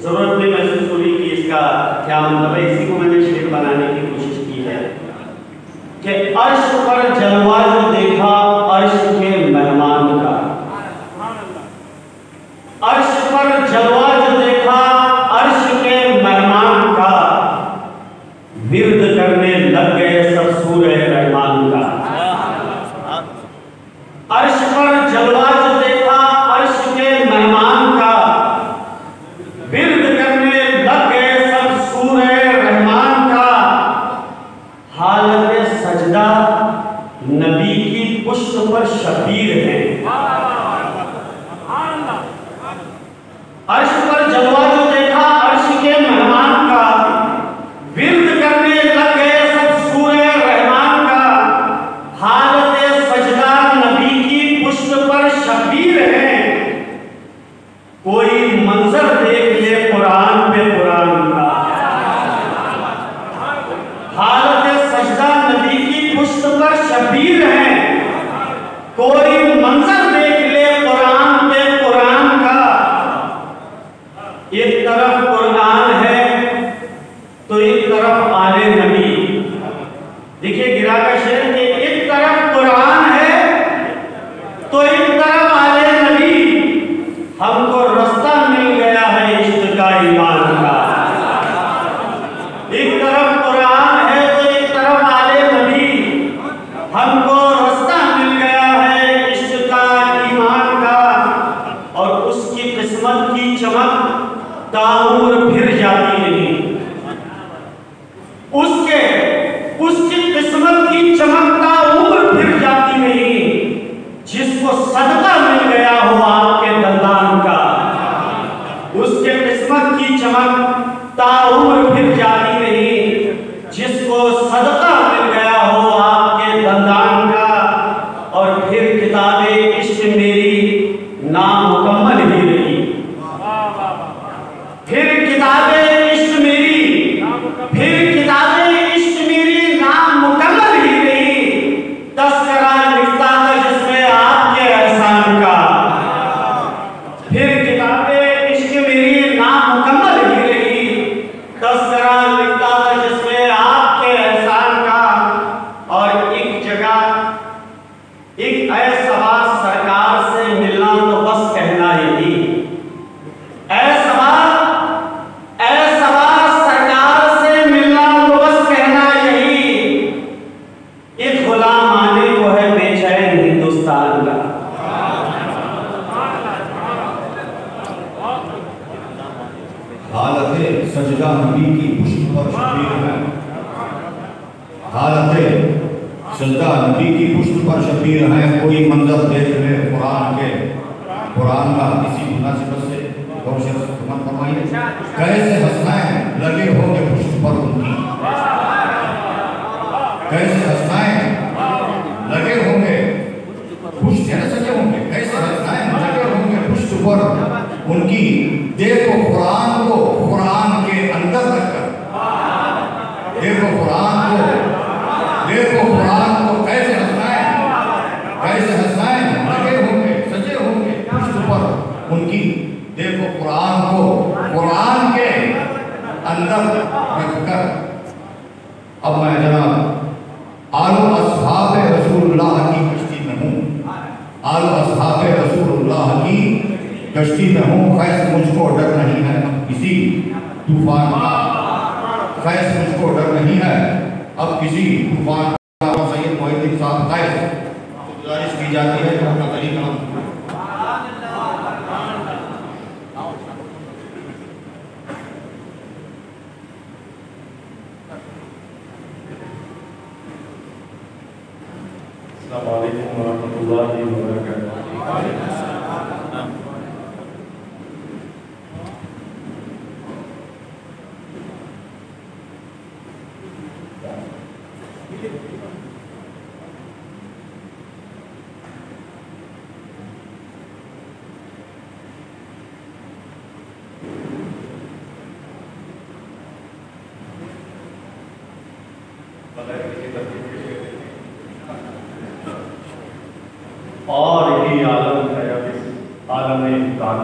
जरूरत नहीं महसूस हुई कि इसका क्या मतलब है, इसी को मैंने शेर बनाने की कोशिश की है कि अर्श पर जलवा जो देखा अर्श के मेहमान का। अर्श पर जलवा जो देखा अर्श के मेहमान का, विर्द करने लग गए सब सूरे रहमान का। अर्श पर जलवा जो देखा अर्श के मेहमान का, विर्द करने लग गए सब सूरे रहमान का। हालत सजदा नबी की पुष्ट पर शबीर है। अर्श पर जलवा जो देखा अर्श के मेहमान का, विर्द करने लग गए सब सूरे रहमान का। हालत सजदा नबी की पुष्ट पर शबीर है। कोई मंजर देख ले कुरान पे कुरान का। हालत सजदा नबी की पुष्ट पर शबीर है। कोई मंजर देख ले कुरान पे कुरान का। एक तरफ कुरान है तो एक तरफ आले नबी। देखिए गिरा का शेर कि एक तरफ कुरान है तो एक तरफ आले नबी। हमको रास्ता मिल गया है इश्क का ईमान का। एक तरफ कुरान है तो एक तरफ आले नबी। हमको रास्ता मिल गया है इश्क का ईमान का। और उसकी किस्मत की चमक ताउम्र फिर जाती नहीं। उसकी किस्मत की चमक ताउम्र फिर जाती नहीं। जिसको सदका मिल गया हो आपके दंदान का, उसके किस्मत की चमक ताउम्र फिर जाती नहीं। जिसको सदका मिल गया हो आपके दंदान का। और फिर किताबे इश्क मेरी नामुकम्मल ही रही। फिर किताबे इश्क मेरी, फिर किताबे इश्क मेरी नामुकम्मल ही रही। तस्करा लिखता था जिसमें आपके एहसान का। फिर किताबे इश्क मेरी नामुकम्मल ही रही। तस्करा लिखता था जिसमें आपके एहसान हालत सजदा नबी की पुष्ट पर शबीर है, कोई मंजर देख ले कुरान के, कुरान का किसी मुनासिबत से रोशन फरमाइए। कैसे हंसाएं लगे होंगे पुष्ट पर उनकी, कैसे हंसाएं लगे होंगे पुष्ट सजे होंगे, कैसे हंसाएं लगे होंगे पुष्ट पर उनकी। देखो कुरान को कुरान के अंदर रखकर, देखो कुरान को, देखो कुरान को कैसे हंसाएं लगे होंगे सजे होंगे पुष्ट पर उनकी। देखो कुरान को कुरान के अंदर रखकर। अब मैं जनाब आलो अस्हाबे रसूलुल्लाह की कश्ती में हूँ, आलो अस्हाबे रसूलुल्लाह की कश्ती में हूँ। खैस मुझको डर नहीं है अब किसी तूफान का, खैस मुझको डर नहीं है अब किसी तूफान का। सैयद मोहिद्दीन साहब खैस तो गुजारिश की जाती है कि अपना तरीका अस्सलामु अलैकुम वरहमतुल्लाहि वबरकातुहू। और यही आलम है अब इस आलम इम्कान,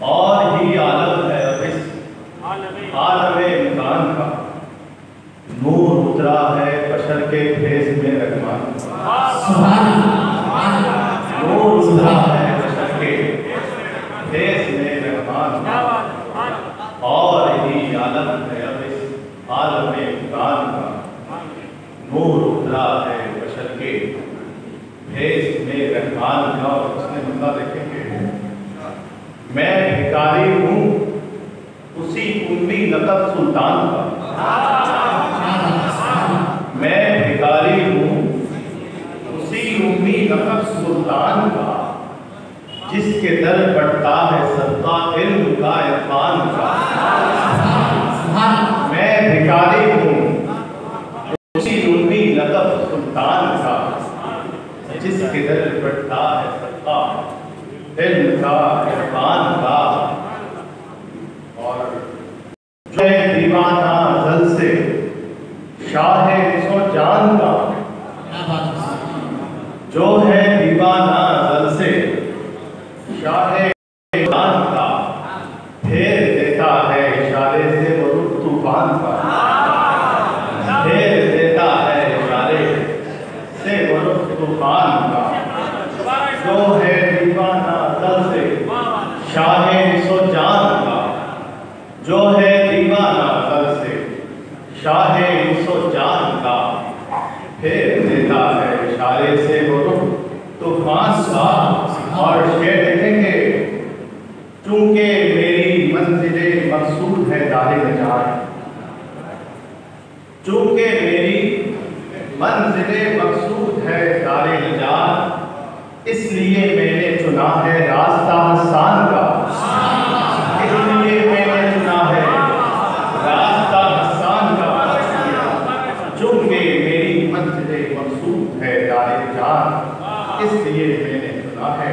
और ही आलम है अब इस आलम इम्कान का। नूर उतरा है बशर के फेस में रहमान, नूर उतरा है बशर के फेस में रहमान। और ही आलम है अब इस आलम इम्कान का। नूर उतरा है बशर के फेस में रहमान का। और उसने बंदा देखेंगे, मैं भिखारी हूँ उसी उम्मी लक़ब सुल्तान का, मैं भिखारी हूँ उसी उम्मी लक़ब सुल्तान का। जिसके दर पड़ता है सदका इल्म का इरफान का। मैं भिखारी हूँ उसी उम्मी लक़ब सुल्तान का। जिसके दर पड़ता है सदका इल्म का इरफान का। और जो है दीवाना जल से शाहे सो जान का, जो है दीवाना जल से शाहे जान का। फेर देता है इशारे से वो रुख तूफान का, फेर देता है इशारे से वो रुख तूफान का। जो है दीवाना दल से शाहे सो जान का, जो है दीवाना दल से शाहे सो जान का। फेर देता है इशारे से वो रुख तूफान का। और शेर देखेंगे, चूंकि मेरी मंजिले मकसूद है दारे नजात, चूंकि मेरी मंजिले मकसूद है दारे नजात। इसलिए मैंने चुना है रास्ता हसान का, इसलिए मैंने चुना है रास्ता हसान का। चूंकि मेरी मंजिले मकसूद है दारे नजात, इसलिए मैंने चुना है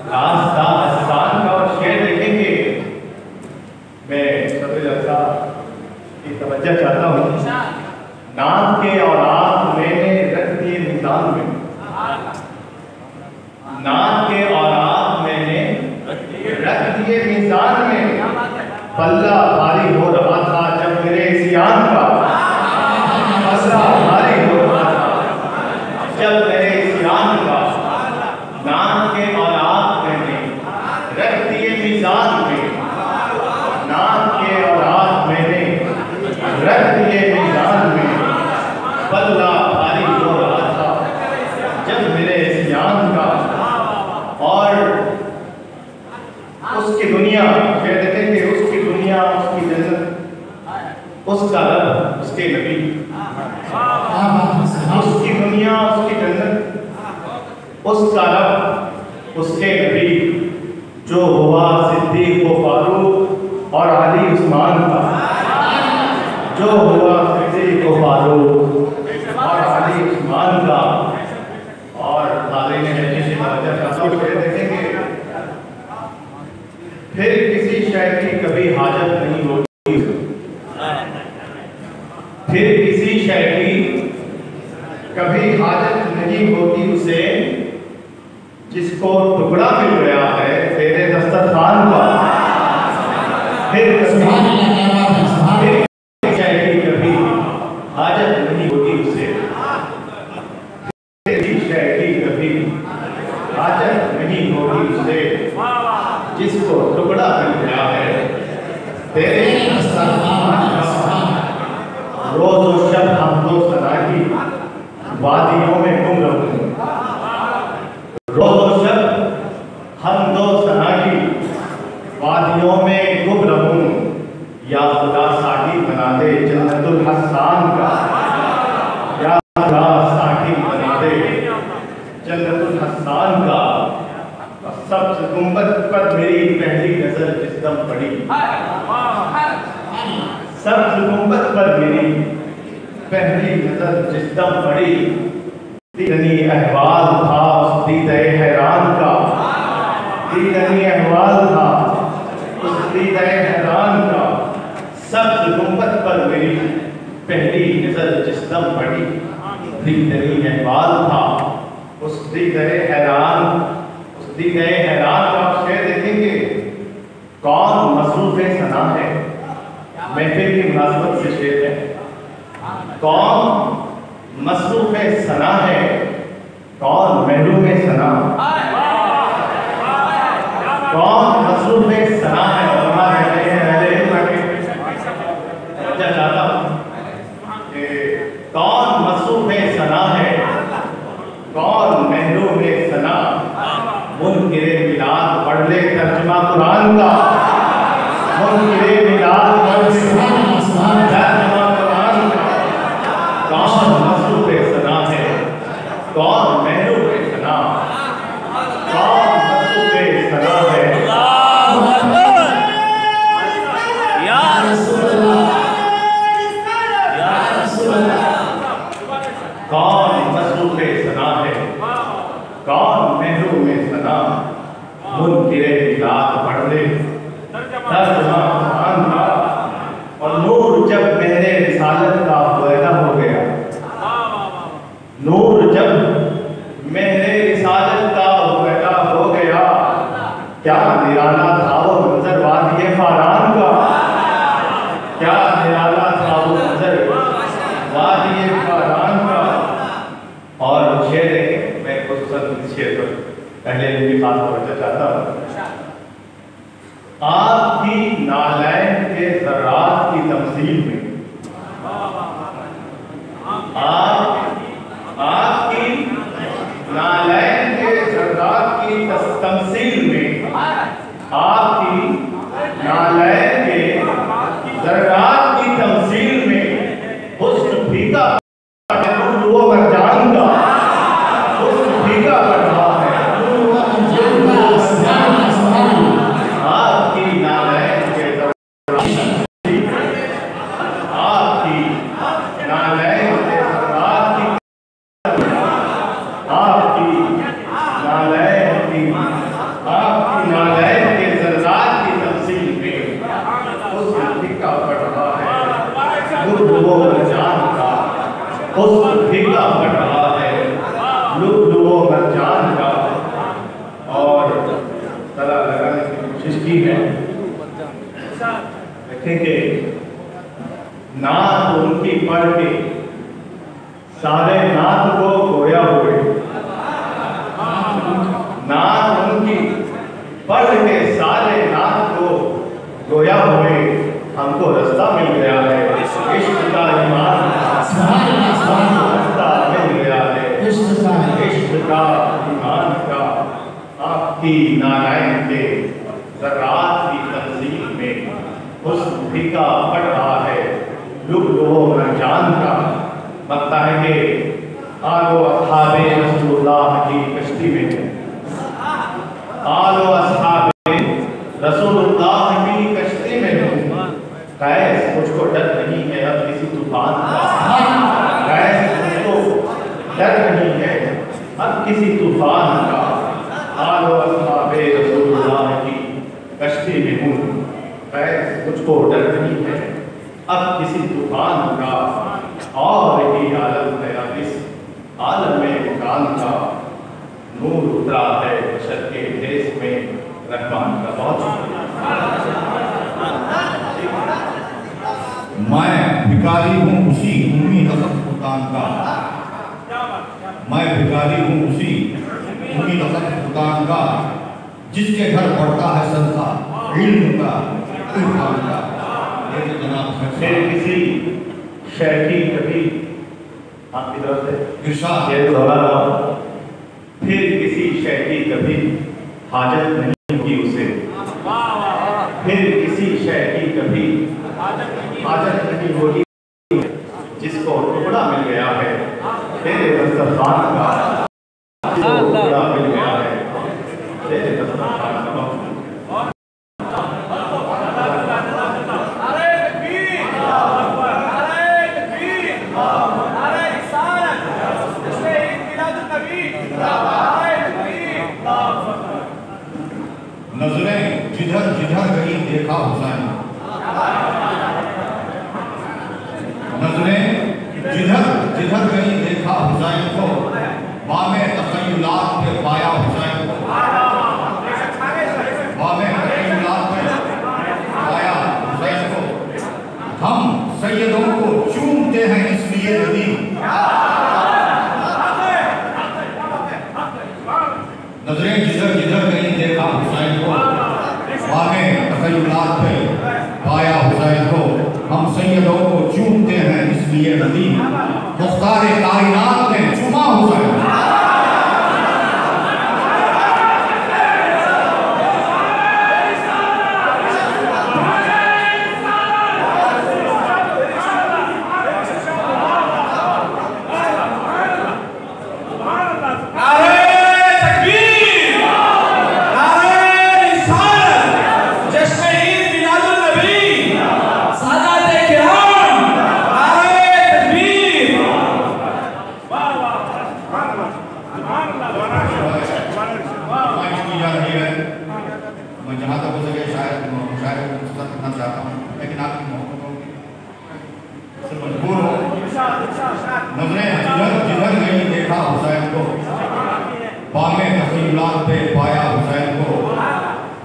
रास्ता हसान का। और शेर देखेंगे, मैं सदर अज़ा की तवज्जो चाहता हूँ। नाम के औलाद मैंने रख दिए मीज़ान में, नाम के औलाद मैंने रख दिए मीज़ान में। पल्ला भारी हो रहा था जब मेरे इस्यान का, पल्ला भारी हो रहा था जब मेरे इस्यान का। नाम के औलाद मैंने रख दिए मीज़ान में, नाम के औलाद मैंने रख दिए मीज़ान में। पल्ला भारी हो रहा था जब मेरे इस्यान का। और उसकी दुनिया कह देते कि उसकी दुनिया, उसकी जन्नत, उसका रब, उसके नबी, उसकी दुनिया, उसकी जन्नत, उसका रब, उसके नबी, जो हुआ सिद्दीक व फारूक और अली उस्मान का, जो हुआ सिद्दीक व फारूक और अली उस्मान का। और ने देखेंगे, फिर किसी शय की कभी हाजत नहीं होती, फिर किसी शय की कभी हाजत नहीं होती उसे, जिसको टुकड़ा मिल गया है तेरे दस्तरखान का। फिर किसी शय की कभी हाजत नहीं होती उसे, किसी शय की कभी हाजत नहीं होती उसे, जिसको टुकड़ा मिल गया है तेरे दस्तरखान का। रोज और शब हम तो सना की वादियों में गुम रहूं, रोज और शब हम दो सना की वादियों में गुम रहूं। या खुदा साथी बना दे जन्नतुल हसन का, या खुदा साथी बना दे जन्नतुल हसन का। सब्ज़ गुंबद पर मेरी पहली नजर जिस दम पड़ी, सब्ज़ गुंबद पर मेरी पहली नजर जिस दम पड़ी, दीदनी अहवाल था उस दीदे हैरान का, दीदनी अहवाल था उस दीदे हैरान का। सब्ज़ गुंबद पर मेरी पहली नजर जिस दम पड़ी, दीदनी अहवाल था उस दीदे हैरान, दी गए हैरान का। आप शेर देखेंगे, कौन मसरूफ सना है, महफिल की मुनासिबत से शेर है। कौन मसरूफ सना है, कौन महरूम सना, कौन मसरूफ सना है। चाहता हूँ कौन मसरूफ सना है, कौन महरूम सना। मुनकिरे मिलाद पढ़ ले तर्जुमा कुरान का, मुनकिरे मिलाद पढ़ ले तर्जुमा कुरान का। कौन मसरूफ सना है, कौन महरूम सना, कौन मसरूफ सना है। या कौन मसरूफ सना है, कौन महरूम सना। मुनकिरे मिलाद पढ़ ले तर्जुमा कुरान का। और नूर जब मेरे रिसालत का पैदा हो गया, नूर जब मेरे रिसालत का पैदा हो गया, क्या निराला था वो मंजर वादिये फारान का, क्या निराला था वो मंजर वादिये फारान का। और शेर देखें, मैं खुसूसन शेर पर पहले भी खास तवज्जो चाहता हूँ। आपकी नालैन के ज़रात की तमसील में, आपकी नालैन के ज़रात की तमसील में, आपकी नालैन के ज़रात की तमसील में हुस्न फीका वो मरजान का, हुस्न फीका बढ़ रहा है। आपकी नालैन के आपकी नालैन के आपकी नालैन की आपकी नालैन के ज़रात की तमसील में हुस्न फीका बढ़ रहा है। लुत्फ़ो मरजान का, हुस्न फीका बढ़ रहा है, लुत्फ़ो मरजान का। और तला लगाने की कोशिश की है। देखेंगे नात उनकी पढ़ के सारे नात को गोया हुए, नात उनकी पढ़ के सारे नात को गोया हुए। हमको रास्ता मिल गया है इश्क का, ईमान रास्ता मिल गया है इश्क का, ईमान का। आपकी नालैन के ज़रात की तंजीम में हुस्न फीका बढ़ रहा है, लुब्लुओ मरजान का लगता है कि आलो अस्हाबे रसूलुल्लाह की कश्ती में है। आलो अस्हाबे रसूलुल्लाह की कश्ती में है। कैस मुझको डर नहीं है अब किसी तूफान का। कैस मुझको डर नहीं है अब किसी तूफान का। आलो अस्हाबे रसूलुल्लाह की कश्ती में हूँ। कैस मुझको डर नहीं है अब किसी तूफान का। और ही आलम है अब इस आलम में कान का। नूर उतरा है बशर के देश में रहमान का। बहुत शुक्रिया। मैं भिखारी हूँ उसी उम्मी नसब सुल्तान का। मैं भिखारी हूँ उसी उम्मी नसब सुल्तान का जिसके घर पड़ता है सदका इल्म का इरफान का। ये तो जनाब फिर किसी शैखी कभी आपकी तरफ से इरशाद ये दोहरा रहा हूं। फिर किसी शैखी कभी हाजत नहीं होगी उसे। फिर किसी शैखी कभी हाजत नहीं होगी जिसको टुकड़ा मिल गया है तेरे दस्तरखान का। जिसको टुकड़ा मिल गया है तेरे दस्तरखान का। नजरें जिधर जिधर गई देखा हुसैन। नजरें जिधर जिधर गई देखा हुसैन को। बामे तखय्युलात पे पाया हुसैन को। बामे तखय्युलात पे पाया हुसैन को। हम सैयदों को चूमते हैं इसलिए नदी। नजरें जिधर जिधर गई देखा हुसैन को। बामे तखय्युलात पे पाया हुसैन को। हम सैयदों को चूमते हैं इसलिए नदी। मुख्तार कायनात ने चूमा हुसैन। मैं जहाँ तक हो सके शायद मुशायरे को मुख्तसर करना चाहता हूँ, लेकिन आपकी मोहब्बतों से मजबूर हो। नजरें जिधर जिधर गई देखा हुसैन को। बामे तखय्युलात पे पाया हुसैन को।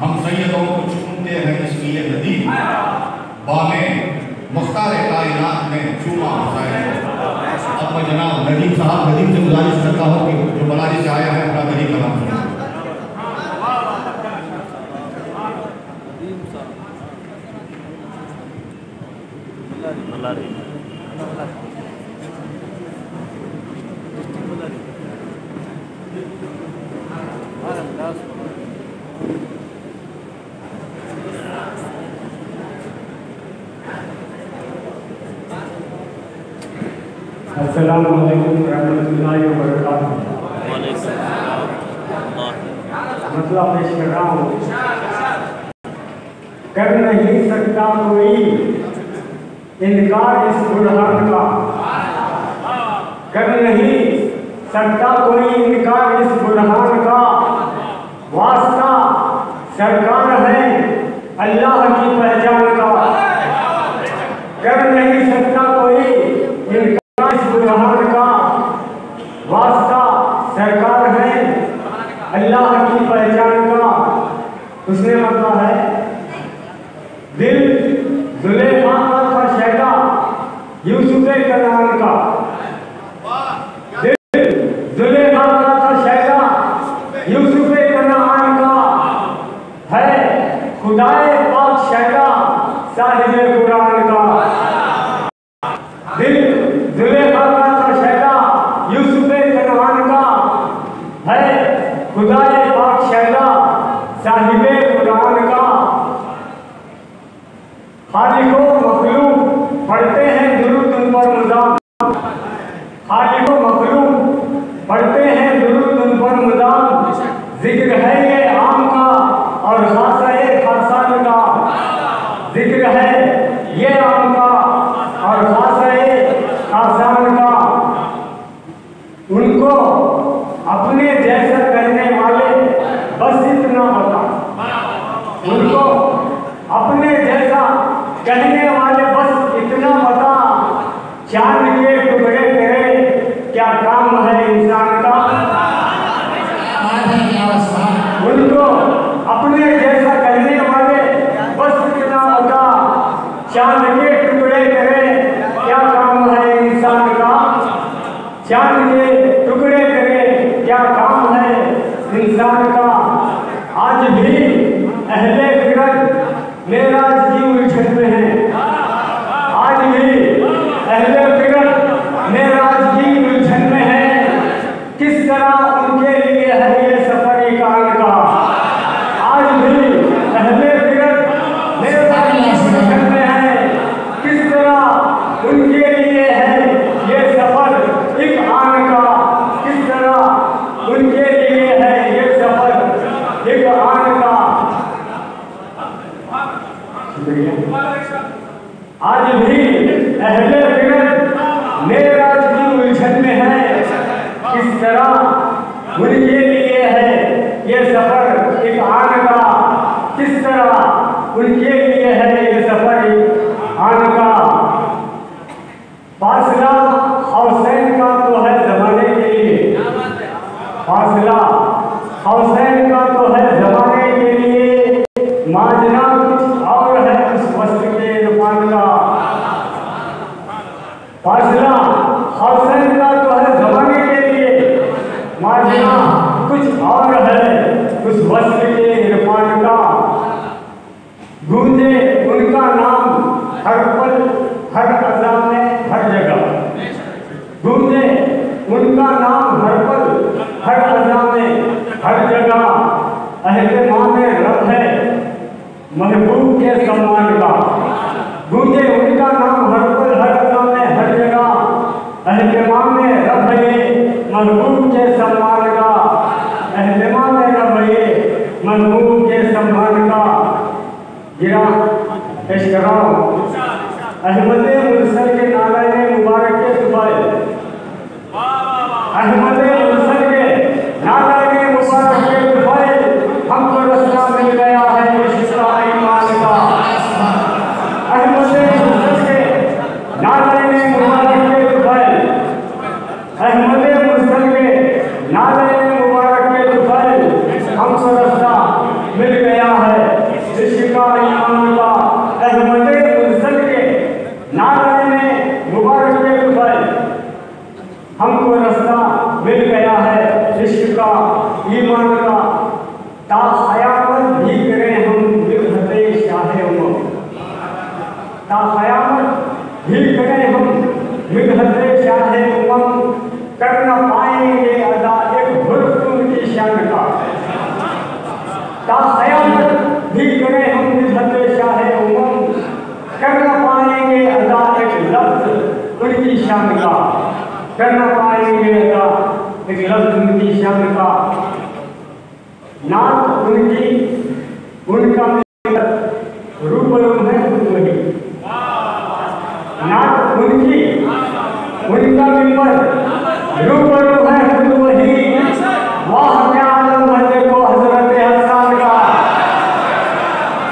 हम सैयदों को चूमते हैं इसलिए नदी। बामे मुख्तार कायनात ने चूमा हुसैन को। अब मैं जनाब नदीम साहब नदीम से गुजारिश करता हूँ कि जो बलारी से आया है अपना नदीम कलाम सुनाए। अस्सलामु अलैकुम रहमतुल्लाहि व बरकातहू। मतलब पेश कर रहा हूँ। कर नहीं सकता कोई इनकार इस बुरहान का। कर नहीं सकता कोई इनकार इस बुरहान का। वास्ता सरकार है अल्लाह की पहचान का। कर नहीं सकता कोई इनकार इस बुरहान का। वास्ता सरकार है अल्लाह की पहचान का। उसने मतलब है दिल जुलेखा का शहदा यूसुफ कनान का। दिल जुलेखा का शहदा यूसुफ कनान का है खुदाए पाक शहदा साहिब कुरान का। दिल जुलेखा का शहदा यूसुफ कनान का है खुदाए पाक शहदा साहिब कुरान का। खालिको मखलूक पढ़ते हैं चांद के टुकड़े तेरे क्या काम है इंसान का। उनको अपने जैसा कहने वाले बस इतना बता, चांद के टुकड़े तेरे क्या काम है इंसान का। चांद के टुकड़े तेरे क्या काम है इंसान का। आज भी अहले फिरक मेराज की उलझन में है। आज भी अहले फिरक मेराज की उलझन में है। किस तरह उनके लिए है ये सफर कान का। आज भी अहले फिरक मेराज की उलझन में है। किस तरह उनके लिए है ये सफर एक आन का। किस तरह उनके लिए है ये सफर एक आन का। आज भी अहले फिरक मेराज की उलझन में है। किस तरह उनके लिए है ये सफर एक आन का। किस तरह उनके लिए है ये सफर एक आन का। फासला हुसैन का तो है जमाने के लिए। फासला हुसैन का तो है जमाने के लिए। मांझना कुछ और है उस वस्त्र के इरफान का। फासला हुसैन का तो है जमाने के लिए। मांझना कुछ और है उस वस्त्र के इरफान का। गूंजे उनका नाम हर पल हर अज़ा में हर जगह। गूंजे उनका नाम हर पल हर अज़ा में हर जगह। अहले माने रब है महबूब के सम्मान का। गूंजे उनका नाम हर पल हर अज़ा में हर जगह। अहले माने रब है महबूब के सम्मान का। अहले माने रब है महबूब के सम्मान का। गिरा इश्क़राओ अहमद मुरसल के नारायण मुबारक के दुबाई। अहमद मुरसल के नारायण मुबारक के दुबाई। हमको रास्ता मिल गया है इश्क़ ईमान का। अहमद मुरसल के नारायण मुबारक के दुबाई। अहमद मुरसल के नारायण मुबारक के दुबाई। हमको रास्ता मिल गया है इश्क़ ईमान का। अहमद मुरसल के नारायण मुबारक के दुबाई। हमको रास्ता मिल गया है इश्क़ का ईमान का। ता क़यामत भी करें हम मिलहते शाहे उमम। ता क़यामत भी करें हम मिलहते शाहे उमम। कर न पाएंगे अदा एक हुर्फ उनकी शान का। ता क़यामत भी करें हम मिलहते शाहे उमम। कर न पाएंगे अदा एक लफ्ज़ उनकी शान का। कर न पाएंगे अदा एक लफ्ज़ उनकी शान का। नात उनकी उनका रूबरू है खुद वही। नात उनकी उनका मिंबर रूबरू है खुद वही। वाह क्या आलम है देखो हजरत हसन का।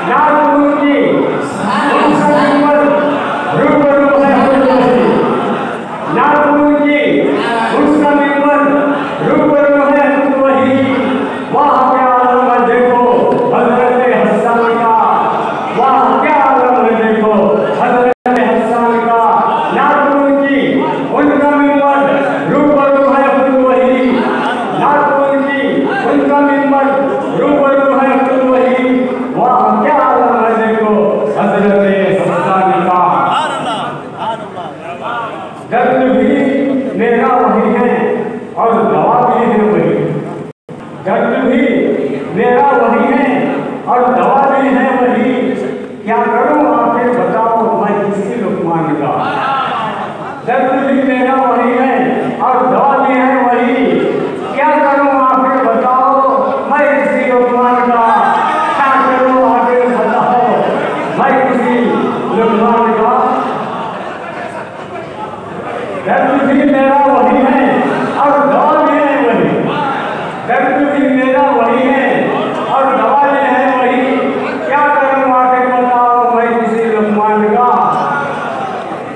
नात उनकी उनका मिंबर रूबरू है खुद वही। नात उनकी उसका मिंबर रूबरू है खुद वही। वाह क्या आलम है देखो हजरत हसन का। वाह क्या आलम है देखो हजरत हसन का। नात उनकी उनका मिंबर रूबरू है खुद वही। नात उनकी उनका मिंबर रूबरू है खुद वही। वाह क्या आलम है देखो हजरत हसन का। दर्द भी मेरा वही है और दवा भी है वही। दर्द भी मेरा वही है और दवा भी है वही। क्या करूं आखिर बताओ मैं किसी लुकमान का। दर्द भी मेरा वही है और दवा भी है वही। क्या करूं आखिर बताओ मैं किसी लुकमान का। क्या करूं आखिर बताओ मैं किसी लुकमान का। दर्द भी मेरा वही है और दवा भी है वही। दर्द भी मेरा वही है और दवा भी है वही। क्या करूं आखिर बताओ मैं किसी लुकमान का।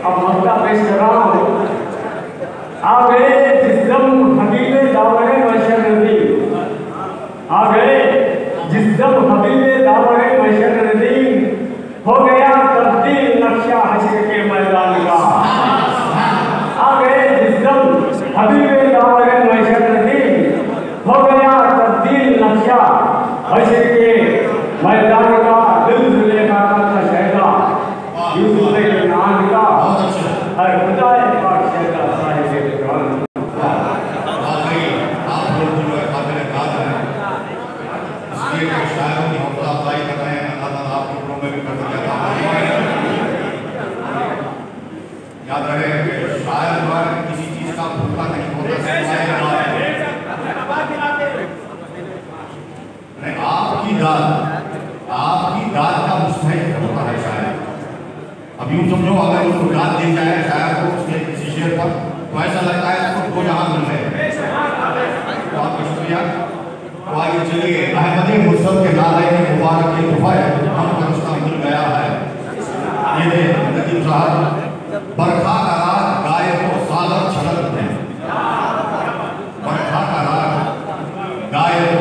अब मसला पेश कर रहा हूं। आ गए जिस्म हबीबे दावरे बशर नदी, आ गए जिस्म हबीबे दावरे बशर नदी, हो गया तब्दील नक्शा हश्र के मैदान का। आ गए जिस्म हबीबे दावरे बशर नदी, हो गया तब्दील नक्शा हश्र के मैदान का। दिल जुलेखा का शहदा यूसुफ के नाम का, हर खुदाए पाक शहदा साहिब के कुरान। आप लोग जो है काबिल याद हैं, इसलिए कि शायरों की हौसला अफजाई कर रहे हैं। अल्लाह ताला आपके ऊपरों में भी कर सके। याद रहे कि शायर जो है किसी चीज का भूखा नहीं होता, आपकी दाद का मुस्तहिक होता है शायर। अब यूँ समझो, अगर उसको दाद दी जाए शायर को उसके किसी शेर पर, तो ऐसा लगता है उसको दो जहां मिल रहे हैं। तो आपका शुक्रिया। तो आइए चलिए, अहमदी मुर्सद के नारे मुबारक के तुफाए हम रास्ता मिल गया है। ये दे नदीम साहब, बरखा का रात गाय को सागर छलक उठे, बरखा का रात गाय को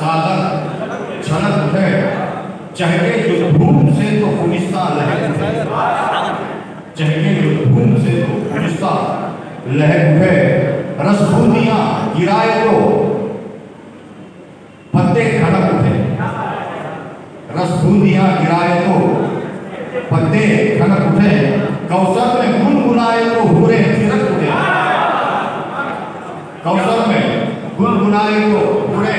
सागर छलक उठे, चहके जो धूम से तो खुलिस्ता लहक उठे, चहके जो धूम से तो खुलिस्ता लहक उठे, रसबूंदियां गिराए तो पत्ते खनक उठे, रसबूंदियां गिराए तो पत्ते खनक उठे, कौसर में गुनगुनाए तो हुरे थिरक उठे, कौसर में गुनगुनाए तो हुरे